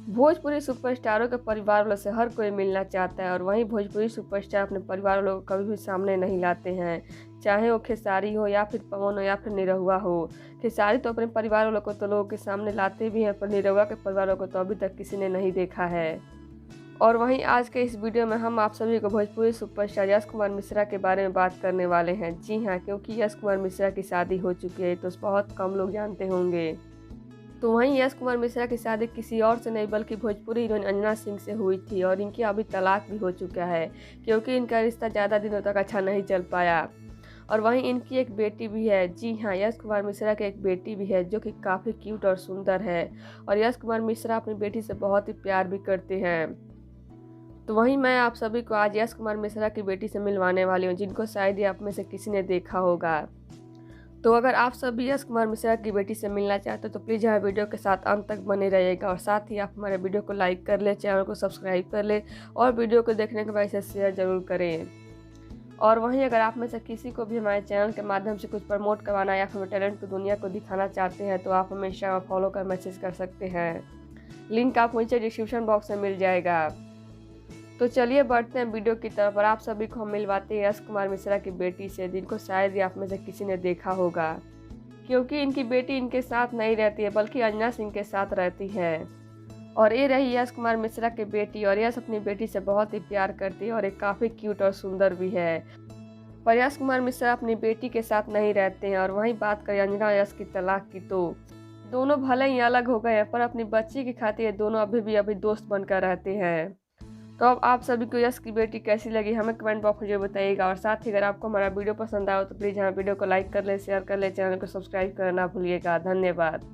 भोजपुरी सुपरस्टारों के परिवार वालों से हर कोई मिलना चाहता है और वहीं भोजपुरी सुपरस्टार अपने परिवार वालों को कभी भी सामने नहीं लाते हैं। चाहे वो खेसारी हो या फिर पवन हो या फिर निरहुआ हो। खेसारी तो अपने परिवार वालों को तो लोगों के सामने लाते भी हैं, पर निरहुआ के परिवार वालों को तो अभी तक किसी ने नहीं देखा है। और वहीं आज के इस वीडियो में हम आप सभी को भोजपुरी सुपरस्टार यश कुमार मिश्रा के बारे में बात करने वाले हैं। जी हाँ, क्योंकि यश कुमार मिश्रा की शादी हो चुकी है तो बहुत कम लोग जानते होंगे। तो वहीं यश कुमार मिश्रा की शादी किसी और से नहीं बल्कि भोजपुरी हीरोइन अंजना सिंह से हुई थी और इनकी अभी तलाक भी हो चुका है, क्योंकि इनका रिश्ता ज़्यादा दिनों तक अच्छा नहीं चल पाया। और वहीं इनकी एक बेटी भी है। जी हाँ, यश कुमार मिश्रा की एक बेटी भी है जो कि काफ़ी क्यूट और सुंदर है और यश कुमार मिश्रा अपनी बेटी से बहुत ही प्यार भी करते हैं। तो वहीं मैं आप सभी को आज यश कुमार मिश्रा की बेटी से मिलवाने वाली हूँ, जिनको शायद ही आप में से किसी ने देखा होगा। तो अगर आप सभी यश कुमार मिश्रा की बेटी से मिलना चाहते हो तो प्लीज़ यहाँ वीडियो के साथ अंत तक बने रहिएगा और साथ ही आप हमारे वीडियो को लाइक कर ले, चैनल को सब्सक्राइब कर ले और वीडियो को देखने के बाद इसे शेयर ज़रूर करें। और वहीं अगर आप में से किसी को भी हमारे चैनल के माध्यम से कुछ प्रमोट करवाना या फिर टैलेंट को दुनिया को दिखाना चाहते हैं तो आप हमें इंस्टाग्राम फॉलो कर मैसेज कर सकते हैं। लिंक आपको नीचे डिस्क्रिप्शन बॉक्स में मिल जाएगा। तो चलिए बढ़ते हैं वीडियो की तरफ और आप सभी को हम मिलवाते हैं यश कुमार मिश्रा की बेटी से, जिनको शायद ही आप में से किसी ने देखा होगा, क्योंकि इनकी बेटी इनके साथ नहीं रहती है बल्कि अंजना सिंह के साथ रहती है। और ये रही यश कुमार मिश्रा की बेटी और यश अपनी बेटी से बहुत ही प्यार करती है और एक काफ़ी क्यूट और सुंदर भी है। पर यश कुमार मिश्रा अपनी बेटी के साथ नहीं रहते हैं। और वहीं बात करें अंजना यश की तलाक की तो दोनों भले ही अलग हो गए हैं पर अपनी बच्ची की खातिर दोनों अभी दोस्त बनकर रहते हैं। तो अब आप सभी को यश की बेटी कैसी लगी हमें कमेंट बॉक्स में बताइएगा। और साथ ही अगर आपको हमारा वीडियो पसंद आया तो प्लीज़ हमारे वीडियो को लाइक कर ले, शेयर कर ले, चैनल को सब्सक्राइब करना ना भूलिएगा। धन्यवाद।